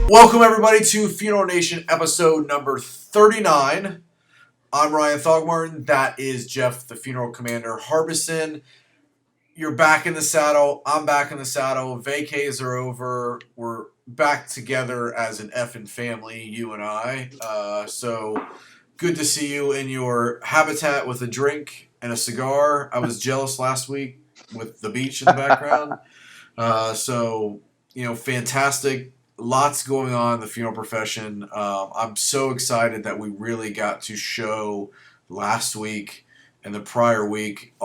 Welcome, everybody, to Funeral Nation episode number 39. I'm Ryan Thogmartin. That is Jeff, the funeral commander, Harbison. You're back in the saddle. I'm back in the saddle. Vacays are over. We're back together as an effing family, you and I. So good to see you in your habitat with a drink and a cigar. I was jealous last week with the beach in the background. Fantastic. Lots going on in the funeral profession. I'm so excited that we really got to show last week and the prior week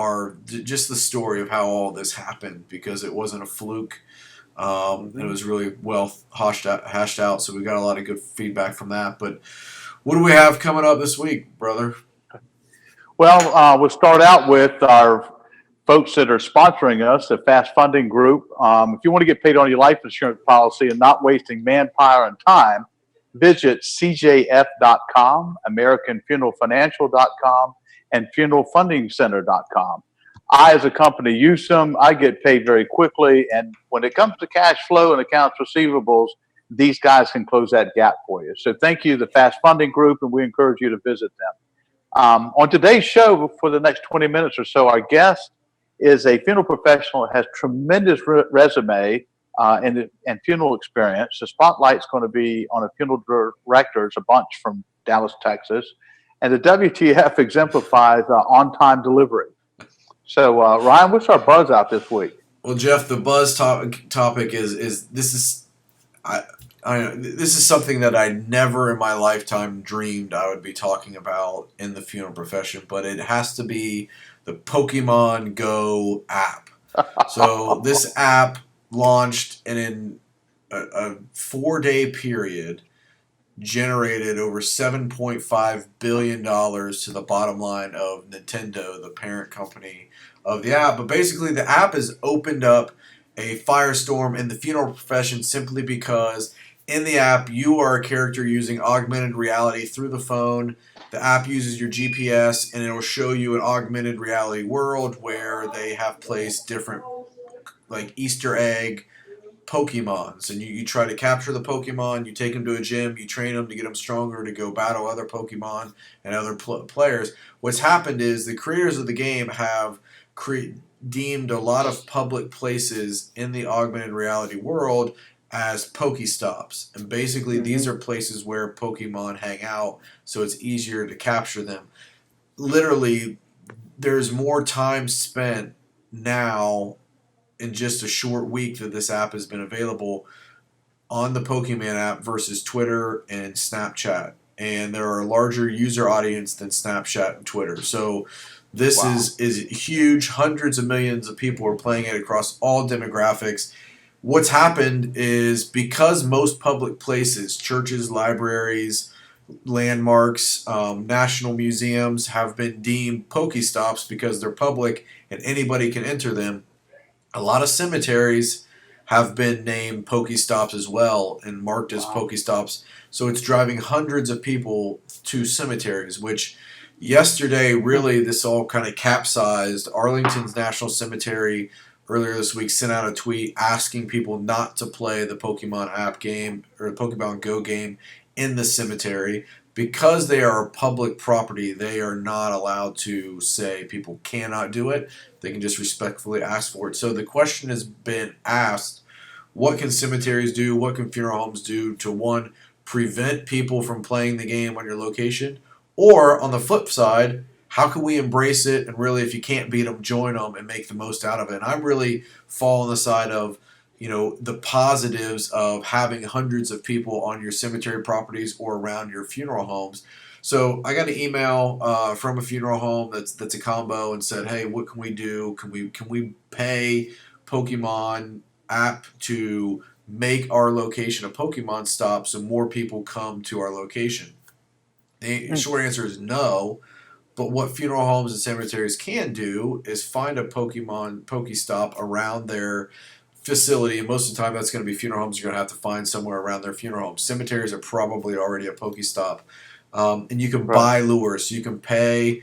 just the story of how all this happened, because it wasn't a fluke. And it was really well hashed out, so we got a lot of good feedback from that. But what do we have coming up this week, brother? Well, we'll start out with our folks that are sponsoring us, the Fast Funding Group. If you want to get paid on your life insurance policy and not wasting manpower and time, visit cjf.com, AmericanFuneralFinancial.com, and FuneralFundingCenter.com. I, as a company, use them. I get paid very quickly. And when it comes to cash flow and accounts receivables, these guys can close that gap for you. So thank you, the Fast Funding Group, and we encourage you to visit them. On today's show, for the next 20 minutes or so, our guest is a funeral professional that has tremendous resume and funeral experience. The spotlight's going to be on a funeral directors, a bunch from Dallas, Texas, and the WTF exemplifies on-time delivery. So, Ryan, what's our buzz out this week? Well, Jeff, the buzz topic is this is this is something that I never in my lifetime dreamed I would be talking about in the funeral profession, but it has to be the Pokemon Go app. So this app launched and in a 4-day period generated over $7.5 billion to the bottom line of Nintendo, the parent company of the app. But basically the app has opened up a firestorm in the funeral profession simply because in the app, you are a character using augmented reality through the phone. The app uses your GPS, and it will show you an augmented reality world where they have placed different, like, Easter egg Pokemons. And you try to capture the Pokemon, you take them to a gym, you train them to get them stronger to go battle other Pokemon and other players. What's happened is the creators of the game have deemed a lot of public places in the augmented reality world as Pokestops. And basically these are places where Pokemon hang out, so it's easier to capture them. Literally, there's more time spent now in just a short week that this app has been available on the Pokemon app versus Twitter and Snapchat. And there are a larger user audience than Snapchat and Twitter. So this is huge. Hundreds of millions of people are playing it across all demographics. What's happened is because most public places, churches, libraries, landmarks, national museums have been deemed Pokestops because they're public and anybody can enter them, a lot of cemeteries have been named Pokestops as well and marked as Pokestops. So it's driving hundreds of people to cemeteries, which yesterday really this all kind of capsized. Arlington's National Cemetery earlier this week sent out a tweet asking people not to play the Pokemon app game or the Pokemon Go game in the cemetery. Because they are public property, they are not allowed to say people cannot do it. They can just respectfully ask for it. So the question has been asked, what can cemeteries do? What can funeral homes do to, one, prevent people from playing the game on your location? Or, on the flip side, how can we embrace it and really, if you can't beat them, join them and make the most out of it? And I'm really fall on the side of, the positives of having hundreds of people on your cemetery properties or around your funeral homes. So I got an email from a funeral home that's a combo and said, hey, what can we do? Can we pay Pokemon app to make our location a Pokemon stop so more people come to our location? The short answer is no. But what funeral homes and cemeteries can do is find a Pokestop around their facility, and most of the time that's going to be funeral homes you're going to have to find somewhere around their funeral home. Cemeteries are probably already a Pokestop. And you can buy lures. So you can pay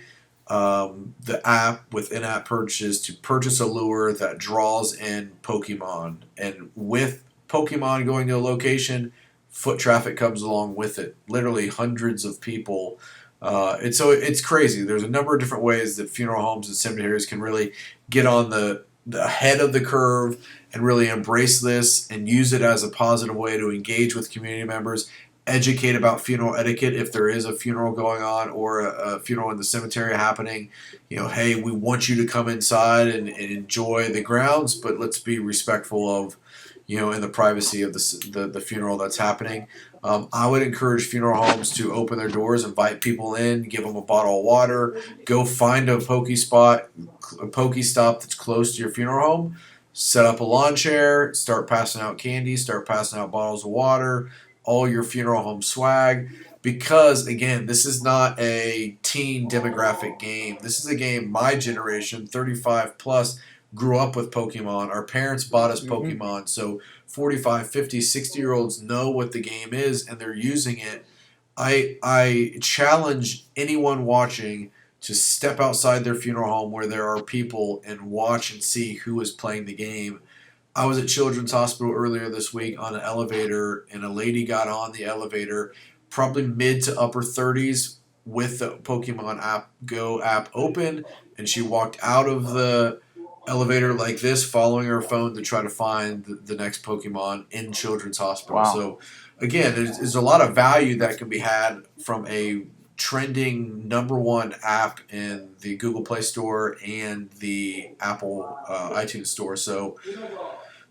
the app with in-app purchases to purchase a lure that draws in Pokemon. And with Pokemon going to a location, foot traffic comes along with it. Literally hundreds of people. It's crazy. There's a number of different ways that funeral homes and cemeteries can really get on the head of the curve and really embrace this and use it as a positive way to engage with community members, educate about funeral etiquette if there is a funeral going on or a funeral in the cemetery happening. Hey, we want you to come inside and enjoy the grounds, but let's be respectful of, in the privacy of the funeral that's happening. I would encourage funeral homes to open their doors, invite people in, give them a bottle of water, go find a Pokestop that's close to your funeral home, set up a lawn chair, start passing out candy, start passing out bottles of water, all your funeral home swag. Because, again, this is not a teen demographic game. This is a game my generation, 35 plus, grew up with Pokemon. Our parents bought us Pokemon. So 45, 50, 60-year-olds know what the game is, and they're using it. I challenge anyone watching to step outside their funeral home where there are people and watch and see who is playing the game. I was at Children's Hospital earlier this week on an elevator, and a lady got on the elevator, probably mid to upper 30s, with the Pokemon Go app open, and she walked out of the elevator like this, following her phone to try to find the next Pokemon in Children's Hospital. Wow. So, again, there's a lot of value that can be had from a trending #1 app in the Google Play Store and the Apple iTunes Store. So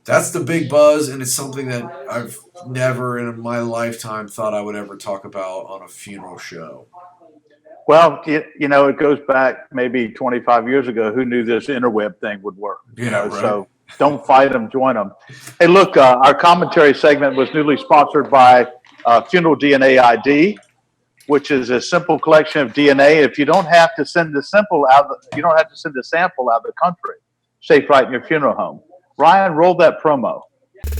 that's the big buzz, and it's something that I've never in my lifetime thought I would ever talk about on a funeral show. Well, it goes back maybe 25 years ago. Who knew this interweb thing would work? Right. So don't fight them, join them. Hey, look, our commentary segment was newly sponsored by Funeral DNA ID, which is a simple collection of DNA. If you don't have to send the sample out of the country, safe right in your funeral home. Ryan, roll that promo.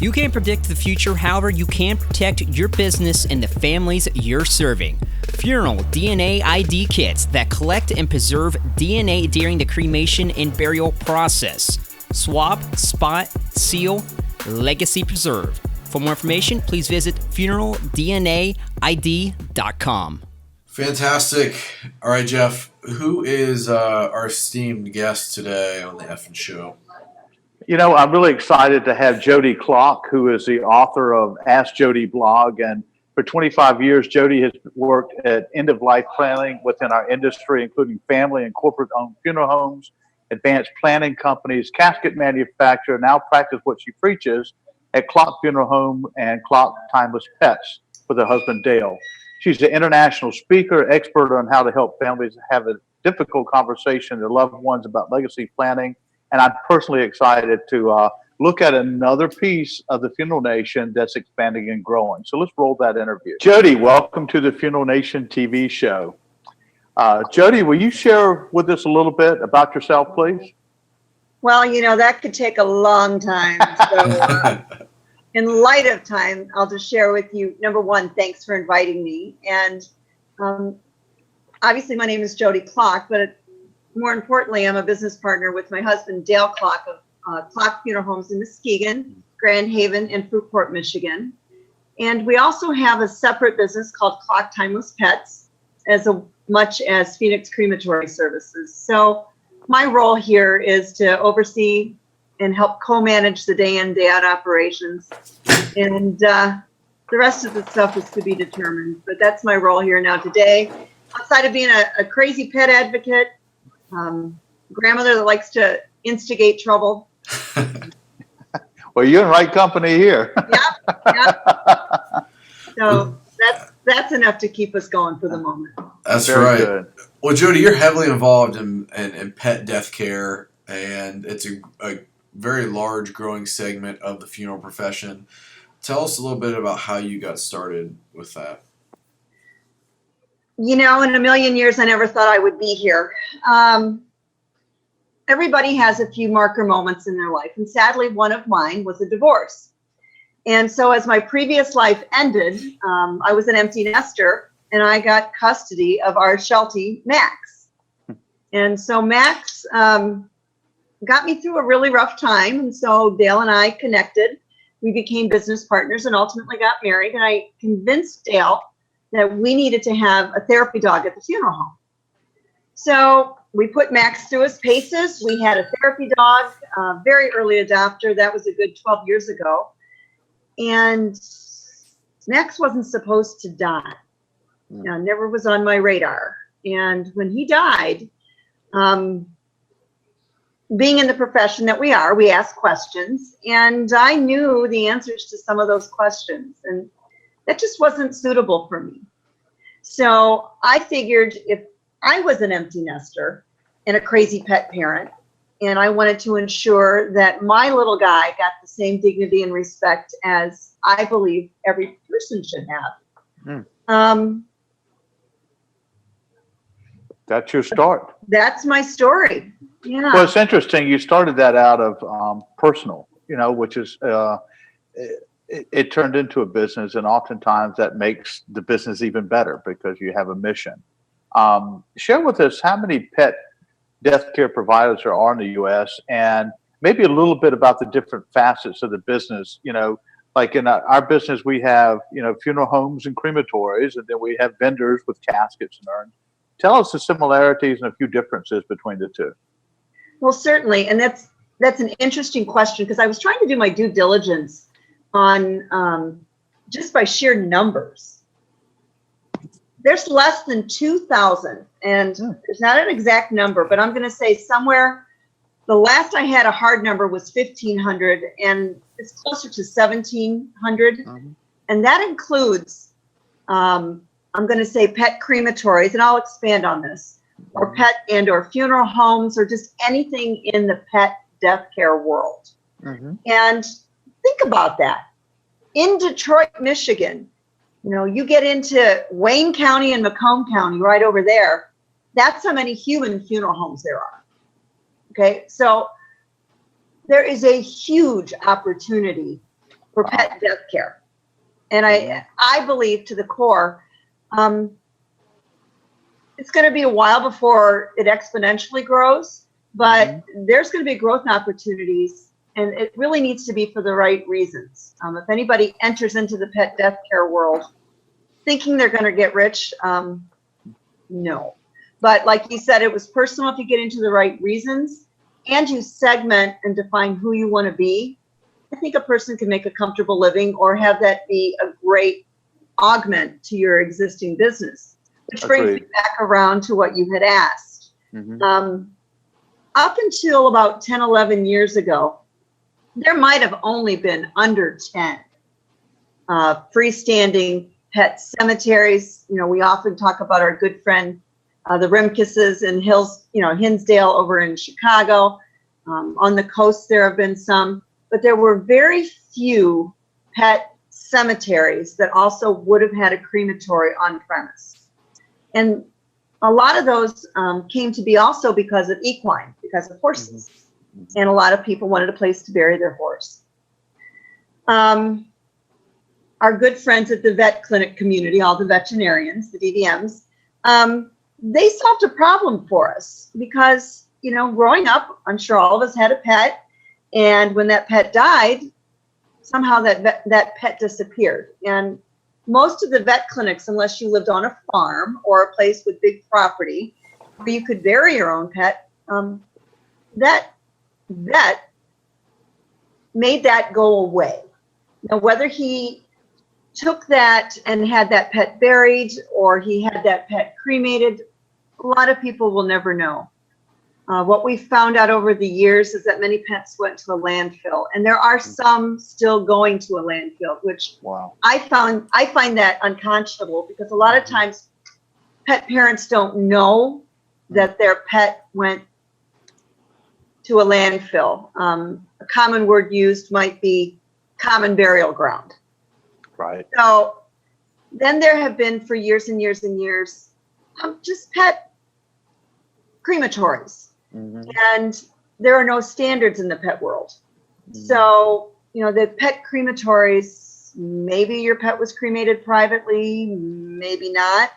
You can't predict the future, however, you can protect your business and the families you're serving. Funeral DNA ID kits that collect and preserve DNA during the cremation and burial process. Swab, spot, seal, legacy preserve. For more information, please visit funeraldnaid.com. Fantastic. All right, Jeff, who is our esteemed guest today on the Effin' Show? I'm really excited to have Jodi Clark, who is the author of Ask Jodi blog. And for 25 years, Jodi has worked at end-of-life planning within our industry, including family and corporate-owned funeral homes, advanced planning companies, casket manufacturer, now practice what she preaches at Clark Funeral Home and Clark Timeless Pets with her husband, Dale. She's an international speaker, expert on how to help families have a difficult conversation with their loved ones about legacy planning. And I'm personally excited to look at another piece of the Funeral Nation that's expanding and growing. So let's roll that interview. Jodi, welcome to the Funeral Nation TV show. Jodi, will you share with us a little bit about yourself, please? Well, that could take a long time. So in light of time, I'll just share with you, number one, thanks for inviting me. And obviously my name is Jodi Clark, but more importantly, I'm a business partner with my husband, Dale Clark, of Clark Funeral Homes in Muskegon, Grand Haven, and Fruitport, Michigan. And we also have a separate business called Clark Timeless Pets, as much as Phoenix Crematory Services. So my role here is to oversee and help co-manage the day in, day out operations. And the rest of the stuff is to be determined. But that's my role here now today. Outside of being a crazy pet advocate, grandmother that likes to instigate trouble. Well, you're in right company here. Yep. So that's enough to keep us going for the moment. That's Very right. good. Well, Jodi, you're heavily involved in pet death care, and it's a very large growing segment of the funeral profession. Tell us a little bit about how you got started with that. In a million years, I never thought I would be here. Everybody has a few marker moments in their life, and sadly, one of mine was a divorce. And so as my previous life ended, I was an empty nester, and I got custody of our Sheltie, Max. And so Max got me through a really rough time, and so Dale and I connected. we became business partners and ultimately got married. And I convinced Dale that we needed to have a therapy dog at the funeral home. So we put Max through his paces. We had a therapy dog, very early adopter. That was a good 12 years ago. And Max wasn't supposed to die. Never was on my radar. And when he died, being in the profession that we are, we ask questions. And I knew the answers to some of those questions. And that just wasn't suitable for me. So I figured if I was an empty nester and a crazy pet parent, and I wanted to ensure that my little guy got the same dignity and respect as I believe every person should have. That's your start. That's my story. Yeah. Well, it's interesting. You started that out of personal, which is it turned into a business, and oftentimes that makes the business even better because you have a mission. Share with us how many pet death care providers there are in the U.S. and maybe a little bit about the different facets of the business. Like in our business, we have funeral homes and crematories, and then we have vendors with caskets and urns. Tell us the similarities and a few differences between the two. Well, certainly, and that's an interesting question because I was trying to do my due diligence on just by sheer numbers. There's less than 2,000, and there's not an exact number, but I'm going to say somewhere. The last I had a hard number was 1,500, and it's closer to 1,700, and that includes, I'm going to say pet crematories, and I'll expand on this, or pet and/or funeral homes, or just anything in the pet death care world. And think about that. In Detroit, Michigan, you get into Wayne County and Macomb County right over there. That's how many human funeral homes there are. Okay, so there is a huge opportunity for pet death care. And I believe to the core, it's going to be a while before it exponentially grows, but there's going to be growth opportunities, and it really needs to be for the right reasons. If anybody enters into the pet death care world thinking they're going to get rich, no. But like you said, it was personal if you get into the right reasons and you segment and define who you want to be. I think a person can make a comfortable living or have that be a great augment to your existing business, which brings me back around to what you had asked. Up until about 10, 11 years ago, there might have only been under 10 freestanding pet cemeteries. We often talk about our good friend, the Rimkuses in Hinsdale over in Chicago. On the coast, there have been some, but there were very few pet cemeteries that also would have had a crematory on premise. And a lot of those came to be also because of equine, because of horses. And a lot of people wanted a place to bury their horse. Our good friends at the vet clinic community, all the veterinarians, the DVMs, they solved a problem for us because, growing up, I'm sure all of us had a pet. And when that pet died, somehow that pet disappeared. And most of the vet clinics, unless you lived on a farm or a place with big property where you could bury your own pet, that vet made that go away. Now, whether he took that and had that pet buried or he had that pet cremated, a lot of people will never know. What we found out over the years is that many pets went to a landfill, and there are some still going to a landfill, which I find that unconscionable because a lot of times pet parents don't know that their pet went to a landfill. A common word used might be common burial ground. Right. So then there have been for years and years and years just pet crematories. And there are no standards in the pet world. So, the pet crematories, maybe your pet was cremated privately, maybe not.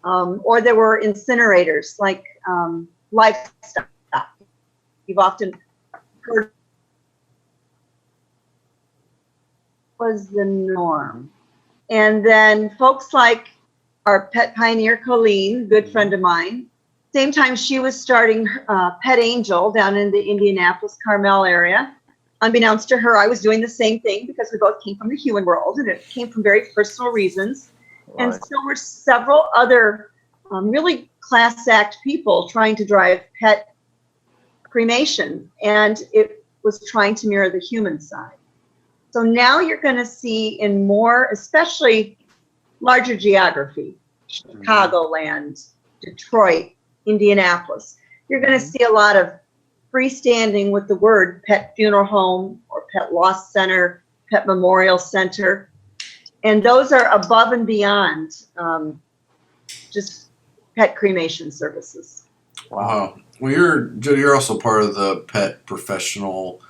Or there were incinerators like livestock. You've often heard was the norm. And then folks like our pet pioneer, Colleen, good friend of mine, same time she was starting Pet Angel down in the Indianapolis, Carmel area. Unbeknownst to her, I was doing the same thing because we both came from the human world, and it came from very personal reasons. Right. And so were several other really class act people trying to drive pet cremation, and it was trying to mirror the human side. So now you're going to see in more, especially larger geography, Chicagoland, Detroit, Indianapolis, you're going to see a lot of freestanding with the word pet funeral home or pet loss center, pet memorial center. And those are above and beyond just pet cremation services. Wow. Well, Jodi, you're also part of the Pet Professional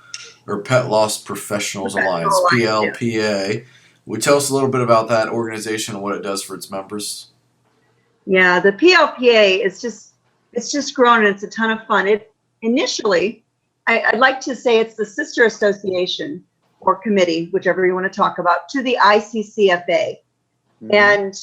or Pet Loss Professionals Alliance, PLPA. Would you tell us a little bit about that organization and what it does for its members? Yeah, the PLPA is just grown, and it's a ton of fun. It initially, I'd like to say it's the sister association or committee, whichever you want to talk about, to the ICCFA. And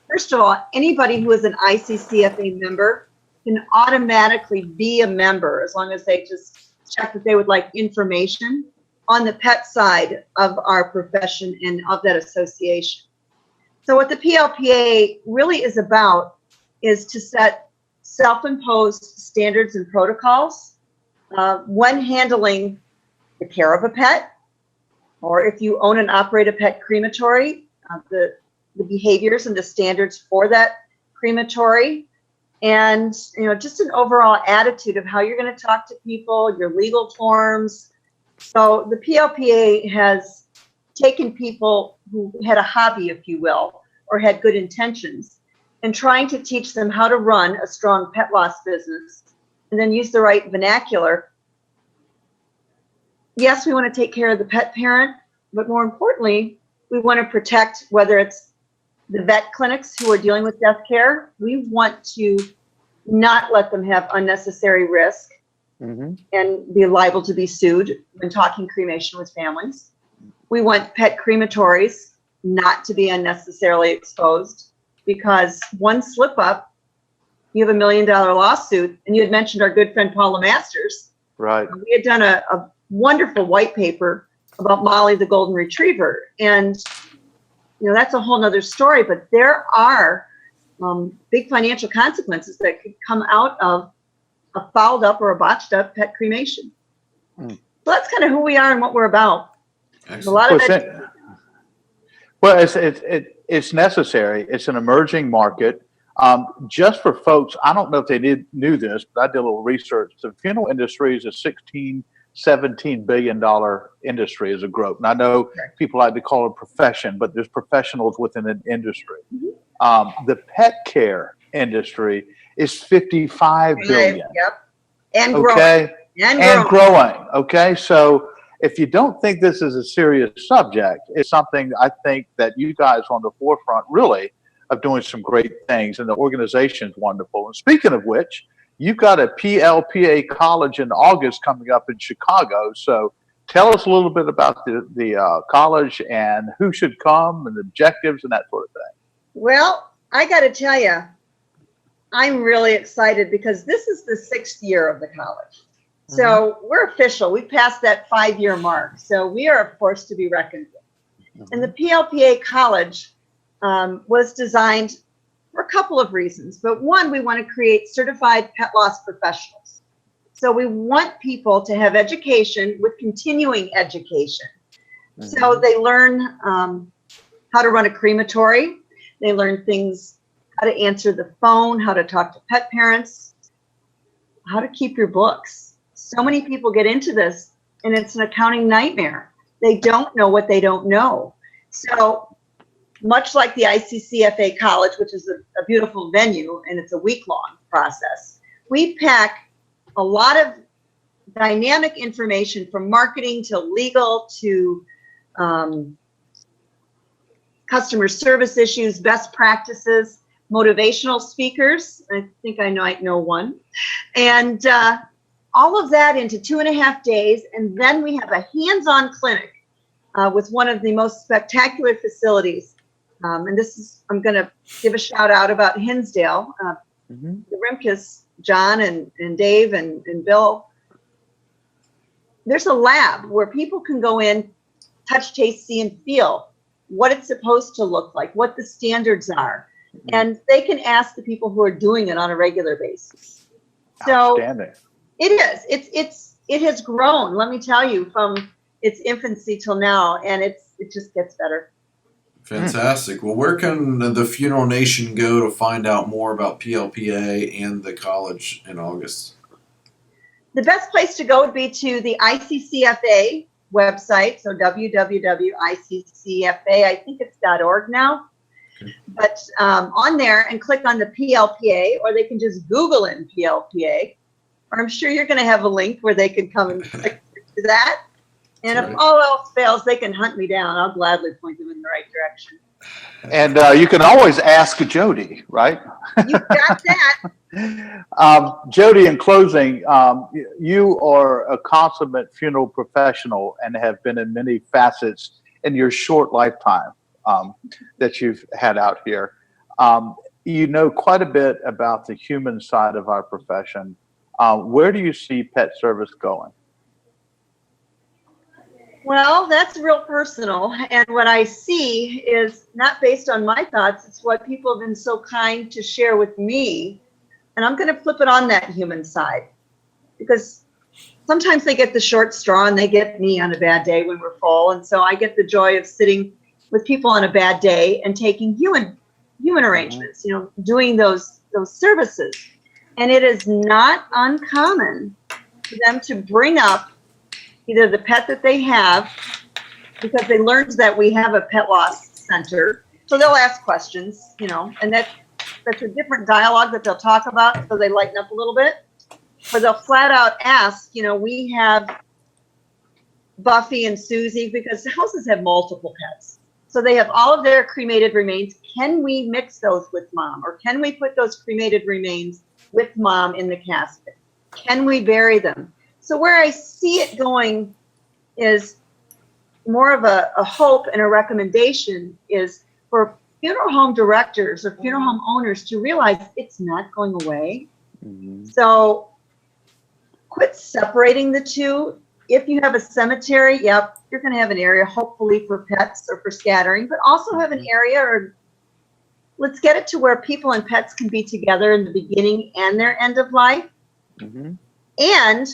first of all, anybody who is an ICCFA member can automatically be a member as long as they just check that they would like information on the pet side of our profession and of that association. So what the PLPA really is about is to set self-imposed standards and protocols when handling the care of a pet, or if you own and operate a pet crematory, the behaviors and the standards for that crematory, and just an overall attitude of how you're going to talk to people, your legal forms. So the PLPA has taken people who had a hobby, if you will, or had good intentions, and trying to teach them how to run a strong pet loss business and then use the right vernacular. Yes, we want to take care of the pet parent, but more importantly, we want to protect, whether it's the vet clinics who are dealing with death care, we want to not let them have unnecessary risk and be liable to be sued when talking cremation with families. We want pet crematories not to be unnecessarily exposed, because one slip up, you have $1 million lawsuit. And you had mentioned our good friend Paula Masters. Right. We had done a wonderful white paper about Molly the Golden Retriever. And that's a whole nother story, but there are big financial consequences that could come out of a fouled up or a botched up pet cremation. So that's kind of who we are and what we're about. There's a lot of that. Well, it's necessary. It's an emerging market. Just for folks, I don't know if they knew this, but I did a little research. The funeral industry is a $17 billion industry as a growth. And I know people like to call it a profession, but there's professionals within an industry. The pet care industry is $55 billion. Yep. And growing. Okay. And growing. Okay. So if you don't think this is a serious subject, it's something I think that you guys are on the forefront really of doing some great things, and the organization's wonderful. And speaking of which, you've got a PLPA College in August coming up in Chicago. So tell us a little bit about the college and who should come and the objectives and that sort of thing. Well, I got to tell you, I'm really excited because this is the 6th year of the college. So we're official. We passed that 5-year mark. So we are a force to be reckoned with. And the PLPA College was designed for a couple of reasons. But one, we want to create certified pet loss professionals. So we want people to have education with continuing education. So they learn how to run a crematory. They learn things, how to answer the phone, how to talk to pet parents, how to keep your books. So many people get into this and it's an accounting nightmare. They don't know what they don't know. So much like the ICCFA College, which is a beautiful venue and it's a week-long process, we pack a lot of dynamic information from marketing to legal to customer service issues, best practices, motivational speakers. I think I might know one. And all of that into 2.5 days. And then we have a hands-on clinic with one of the most spectacular facilities. And this is, I'm going to give a shout out about Hinsdale. The Rimkus, John and Dave and Bill. There's a lab where people can go in, touch, taste, see, and feel what it's supposed to look like, what the standards are. And they can ask the people who are doing it on a regular basis. So it is. It has grown, let me tell you, from its infancy till now, and it just gets better. Fantastic. Well, where can the Funeral Nation go to find out more about PLPA and the college in August? The best place to go would be to the ICCFA website, so www.iccfa, I think it's .org now. Okay. But on there and click on the PLPA, or they can just Google in PLPA, or I'm sure you're going to have a link where they can come and click to that. And if all else fails, they can hunt me down. I'll gladly point them in the right direction. And you can always ask Jodi, right? You got that. Jodi, in closing, you are a consummate funeral professional and have been in many facets in your short lifetime that you've had out here. You know quite a bit about the human side of our profession. Where do you see pet service going? Well, that's real personal. And what I see is not based on my thoughts. It's what people have been so kind to share with me. And I'm going to flip it on that human side, because sometimes they get the short straw and they get me on a bad day when we're full. And so I get the joy of sitting with people on a bad day and taking human arrangements, you know, doing those services. And it is not uncommon for them to bring up either the pet that they have, because they learned that we have a pet loss center. So they'll ask questions, you know, and that's a different dialogue that they'll talk about, so they lighten up a little bit. Or they'll flat out ask, you know, we have Buffy and Susie, because houses have multiple pets. So they have all of their cremated remains. Can we mix those with mom? Or can we put those cremated remains with mom in the casket? Can we bury them? So where I see it going is more of a hope and a recommendation is for funeral home directors or funeral home owners to realize it's not going away. So quit separating the two. If you have a cemetery, yep, you're going to have an area hopefully for pets or for scattering, but also have an area, or let's get it to where people and pets can be together in the beginning and their end of life. And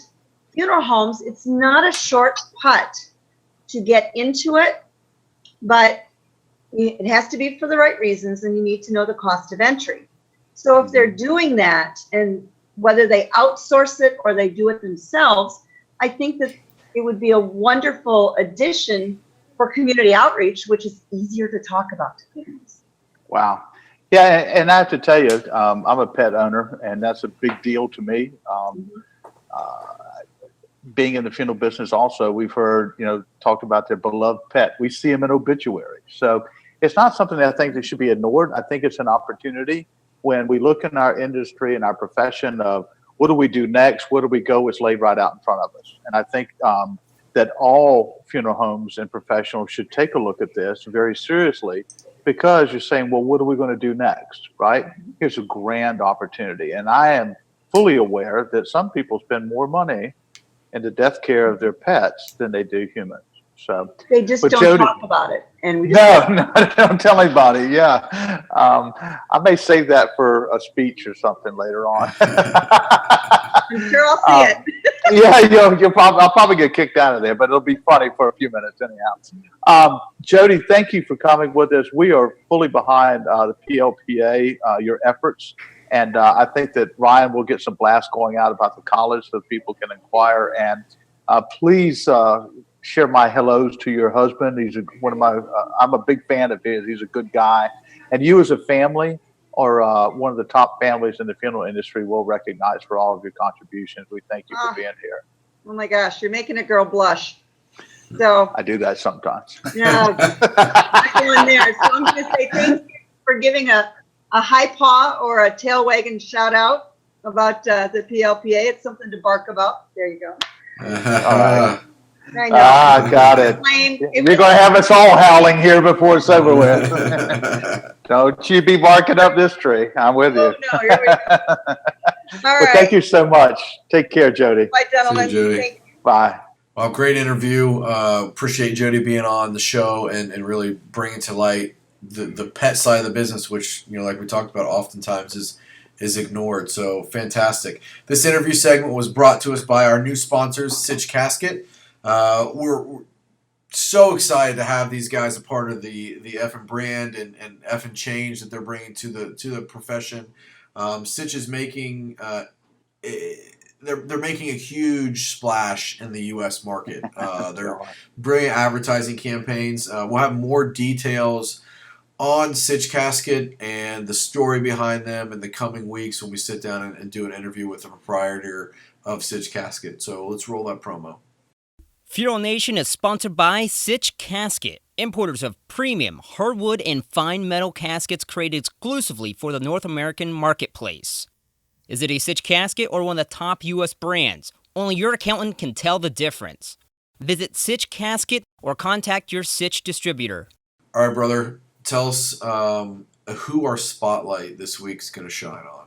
funeral homes, it's not a short putt to get into it, but it has to be for the right reasons, and you need to know the cost of entry. So if they're doing that, and whether they outsource it or they do it themselves, I think that it would be a wonderful addition for community outreach, which is easier to talk about to families. Wow. Yeah, and I have to tell you, I'm a pet owner, and that's a big deal to me. Being in the funeral business also, we've heard, you know, talked about their beloved pet. We see them in obituaries. So it's not something that I think that should be ignored. I think it's an opportunity when we look in our industry and our profession of what do we do next? Where do we go? It's laid right out in front of us. And I think that all funeral homes and professionals should take a look at this very seriously, because you're saying, well, what are we going to do next? Right? Here's a grand opportunity. And I am fully aware that some people spend more money in the death care of their pets than they do humans. So they just don't Jodi, talk about it, and we just no, don't tell anybody. Yeah, I may save that for a speech or something later on. I'm sure I'll see it. Yeah, I'll probably get kicked out of there, but it'll be funny for a few minutes anyhow. Jodi, thank you for coming with us. We are fully behind the PLPA, your efforts. And I think that Ryan will get some blasts going out about the college so people can inquire. And please share my hellos to your husband. He's one of my, I'm a big fan of his. He's a good guy. And you as a family are one of the top families in the funeral industry will recognize for all of your contributions. We thank you for being here. Oh my gosh, you're making a girl blush. So I do that sometimes. No, not going there. So I'm going to say thank you for giving a high paw or a tail wagging shout out about the PLPA. It's something to bark about. There you go. All right. I know. Got it. You're going to have us all howling here before it's over with. Don't you be barking up this tree. I'm with you. No, here we go. All Well, right. thank you so much. Take care, Jodi. Bye, gentlemen. See you, Jodi. Thank you. Bye. Well, great interview. Appreciate Jodi being on the show and really bringing to light the pet side of the business, which, like we talked about oftentimes is ignored. So fantastic. This interview segment was brought to us by our new sponsors, Sitch Casket. We're so excited to have these guys a part of the effing brand and effing change that they're bringing to the profession. Sitch is making they're making a huge splash in the U.S. market. They're brilliant advertising campaigns. We'll have more details on Sitch Casket and the story behind them in the coming weeks when we sit down and do an interview with the proprietor of Sitch Casket. So let's roll that promo. Funeral Nation is sponsored by Sitch Casket, importers of premium hardwood and fine metal caskets created exclusively for the North American marketplace. Is it a Sitch casket or one of the top U.S. brands? Only your accountant can tell the difference. Visit Sitch Casket or contact your Sitch distributor. All right, brother. Tell us who our spotlight this week's going to shine on.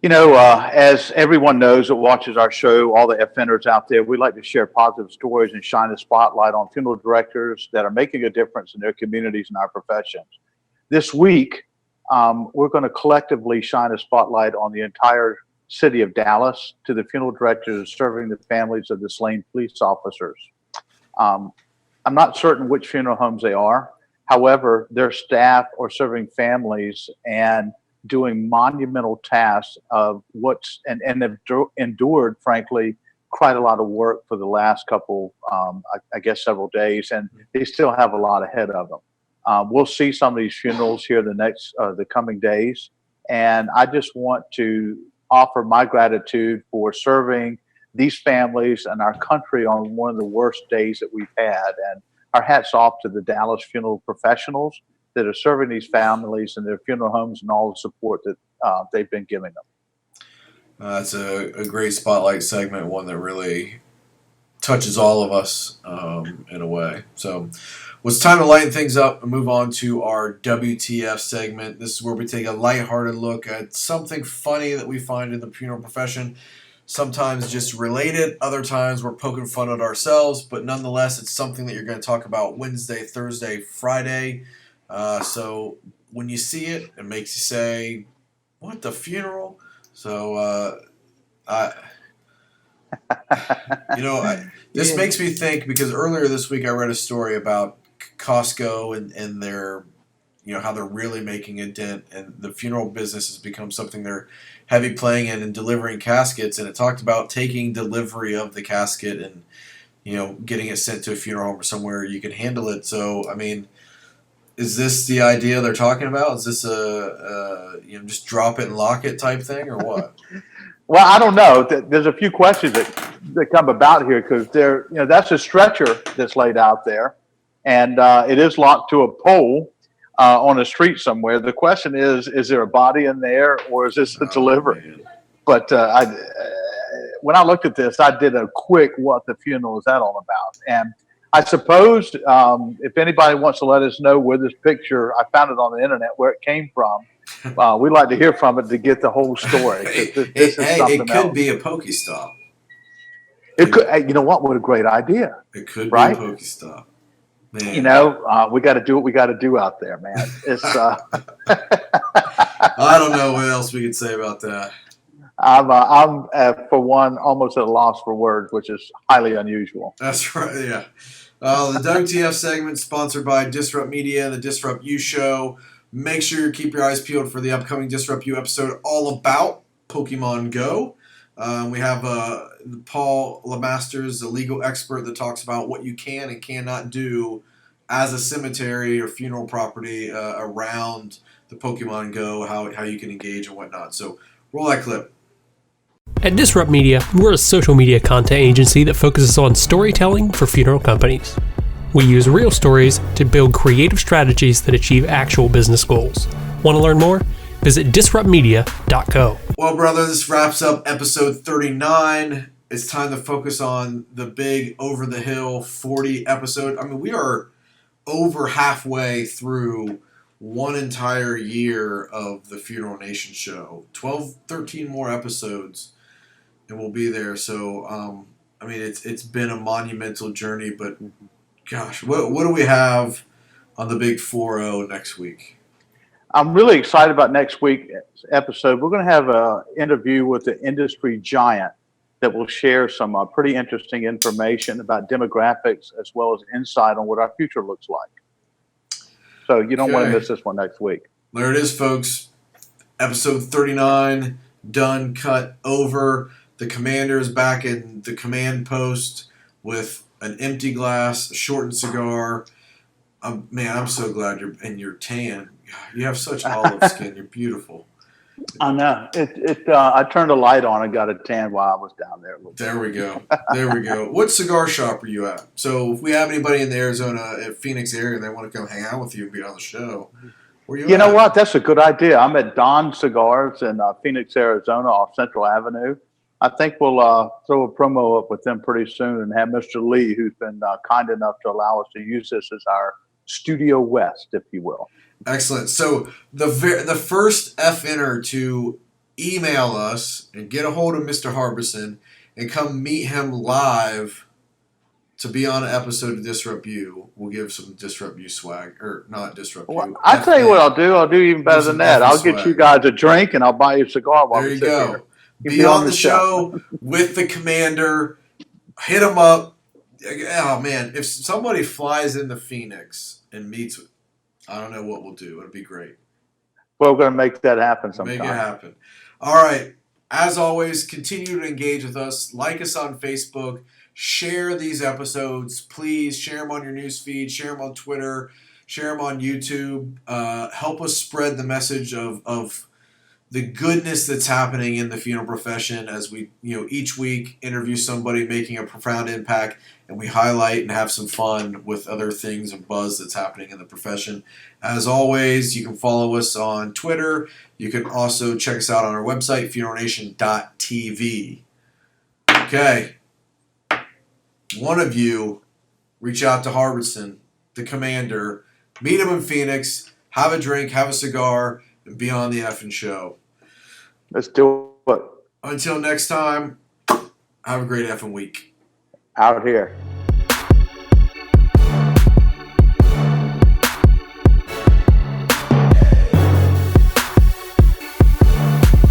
As everyone knows that watches our show, all the offenders out there, we like to share positive stories and shine a spotlight on funeral directors that are making a difference in their communities and our professions. This week, we're going to collectively shine a spotlight on the entire city of Dallas to the funeral directors serving the families of the slain police officers. I'm not certain which funeral homes they are. However, their staff are serving families and doing monumental tasks of and have endured, frankly, quite a lot of work for the last couple, several days, and they still have a lot ahead of them. We'll see some of these funerals here the coming days, and I just want to offer my gratitude for serving these families and our country on one of the worst days that we've had. And our hats off to the Dallas funeral professionals that are serving these families in their funeral homes and all the support that they've been giving them. That's a great spotlight segment, one that really touches all of us in a way. So well, it's time to lighten things up and move on to our WTF segment. This is where we take a lighthearted look at something funny that we find in the funeral profession. Sometimes just related, other times we're poking fun at ourselves, but nonetheless, it's something that you're going to talk about Wednesday, Thursday, Friday. So when you see it, it makes you say, what, the funeral? So, this makes me think, because earlier this week I read a story about Costco and their, how they're really making a dent, and the funeral business has become something they're heavy playing in and delivering caskets. And it talked about taking delivery of the casket and, getting it sent to a funeral home or somewhere you can handle it. So, I mean, is this the idea they're talking about? Is this just drop it and lock it type thing, or what? Well, I don't know. There's a few questions that come about here, because that's a stretcher that's laid out there, and it is locked to a pole on a street somewhere. The question is there a body in there, or is this a delivery? Man. But when I looked at this, I did a quick what the funeral is that all about, and I suppose if anybody wants to let us know where this picture, I found it on the internet, where it came from. We'd like to hear from it to get the whole story. It could be a Pokestop. It could. You know what? What a great idea! It could be right? A Pokestop. Man. We got to do what we got to do out there, man. It's. I don't know what else we could say about that. I'm for one almost at a loss for words, which is highly unusual. That's right. Yeah. The WTF segment sponsored by Disrupt Media and the Disrupt You Show. Make sure you keep your eyes peeled for the upcoming Disrupt You episode all about Pokemon Go. We have Paul LeMasters, a legal expert that talks about what you can and cannot do as a cemetery or funeral property around the Pokemon Go, how you can engage and whatnot. So roll that clip. At Disrupt Media, we're a social media content agency that focuses on storytelling for funeral companies. We use real stories to build creative strategies that achieve actual business goals. Want to learn more? Visit disruptmedia.co. Well, brother, this wraps up episode 39. it's time to focus on the big over the hill 40 episode. I mean, we are over halfway through one entire year of the Funeral Nation show. 12, 13 more episodes, and we'll be there. So, I mean, it's been a monumental journey, but gosh, what do we have on the big 4-0 next week? I'm really excited about next week's episode. We're going to have an interview with the industry giant that will share some pretty interesting information about demographics as well as insight on what our future looks like. So you don't want to miss this one next week. There it is, folks. Episode 39, done, cut, over. The commander is back in the command post with an empty glass, a shortened cigar. Man, I'm so glad you're in your tan. You have such olive skin. You're beautiful. I know. I turned a light on and got a tan while I was down there. There we go. There we go. What cigar shop are you at? So if we have anybody in the Arizona, Phoenix area, and they want to come hang out with you and be on the show, where you at? You know what? That's a good idea. I'm at Don Cigars in Phoenix, Arizona, off Central Avenue. I think we'll throw a promo up with them pretty soon and have Mr. Lee, who's been kind enough to allow us to use this as our Studio West, if you will. Excellent. So the first F-inner to email us and get a hold of Mr. Harbison and come meet him live to be on an episode of Disrupt You, we'll give some Disrupt You swag, or not Disrupt You. Well, I'll tell you what I'll do. I'll do even better than that. I'll get you guys a drink and I'll buy you a cigar while we sit here. There you go. Be on the show with the commander. Hit him up. Oh, man. If somebody flies into Phoenix and meets with, I don't know what we'll do. It'll be great. Well, we're going to make that happen sometime. Make it happen. All right. As always, continue to engage with us. Like us on Facebook. Share these episodes. Please share them on your newsfeed. Share them on Twitter. Share them on YouTube. Help us spread the message of the goodness that's happening in the funeral profession as we, each week interview somebody making a profound impact, and we highlight and have some fun with other things and buzz that's happening in the profession. As always, you can follow us on Twitter. You can also check us out on our website, funeralnation.tv. Okay. One of you reach out to Harbison, the commander, meet him in Phoenix, have a drink, have a cigar, and be on the effing show. Let's do it. Until next time, have a great effing week. Out here.